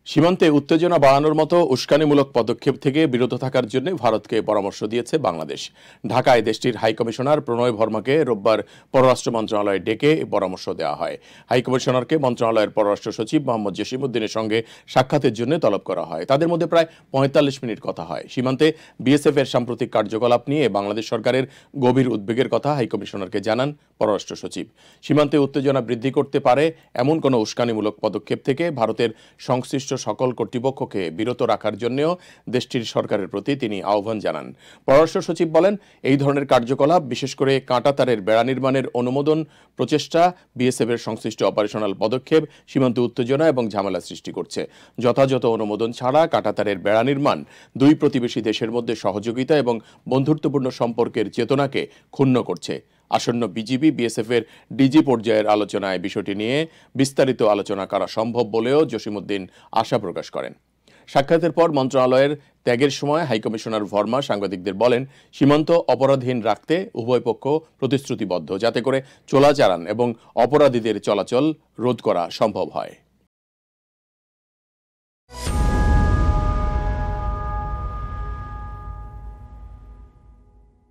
সীমান্তে উত্তেজনা বাড়ানোর মতো উস্কানিমূলক পদক্ষেপ থেকে বিরত থাকার জন্য ভারতকে পরামর্শ দিয়েছে বাংলাদেশ। ঢাকায় দেশটির হাইকমিশনার প্রণয় ভর্মাকে রোববার পররাষ্ট্র মন্ত্রণালয়ে ডেকে এই পরামর্শ দেওয়া হয়। হাইকমিশনারকে মন্ত্রণালয়ের পররাষ্ট্র সচিব মোহাম্মদ জসিমউদ্দিনের সঙ্গে সাক্ষাতের জন্য তলব করা হয়। তাদের মধ্যে প্রায় ৪৫ মিনিট কথা হয়। সীমান্তে বিএসএফ এর সাম্প্রতিক কার্যকলাপ নিয়ে বাংলাদেশ সরকারের গভীর উদ্বেগের কথা হাইকমিশনারকে জানান পররাষ্ট্র সচিব। সীমান্তে উত্তেজনা বৃদ্ধি করতে পারে এমন কোনো উস্কানিমূলক পদক্ষেপ থেকে ভারতের সংশ্লিষ্ট সকল কর্তৃপক্ষকে বিরত রাখার জন্যও দেশটির সরকারের প্রতি তিনি আহ্বান জানান। পররাষ্ট্র সচিব বলেন, এই ধরনের কার্যকলাপ, বিশেষ করে কাঁটাতারের বেড়া নির্মাণের অনুমোদন প্রচেষ্টা, বিএসএফ এর সংশ্লিষ্ট অপারেশনাল পদক্ষেপ সীমান্তে উত্তেজনা এবং ঝামেলা সৃষ্টি করছে। যথাযথ অনুমোদন ছাড়া কাঁটাতারের বেড়া নির্মাণ দুই প্রতিবেশী দেশের মধ্যে সহযোগিতা এবং বন্ধুত্বপূর্ণ সম্পর্কের চেতনাকে ক্ষুণ্ণ করছে। আসন্ন বিজিবি বিএসএফ এর ডিজি পর্যায়ের আলোচনায় বিষয়টি নিয়ে বিস্তারিত আলোচনা করা সম্ভব বলেও জসিমউদ্দিন আশা প্রকাশ করেন। সাক্ষাতের পর মন্ত্রণালয়ের ত্যাগের সময় হাইকমিশনার ভর্মা সাংবাদিকদের বলেন, সীমান্ত অপরাধহীন রাখতে উভয় পক্ষ প্রতিশ্রুতিবদ্ধ, যাতে করে চোরাচালান এবং অপরাধীদের চলাচল রোধ করা সম্ভব হয়।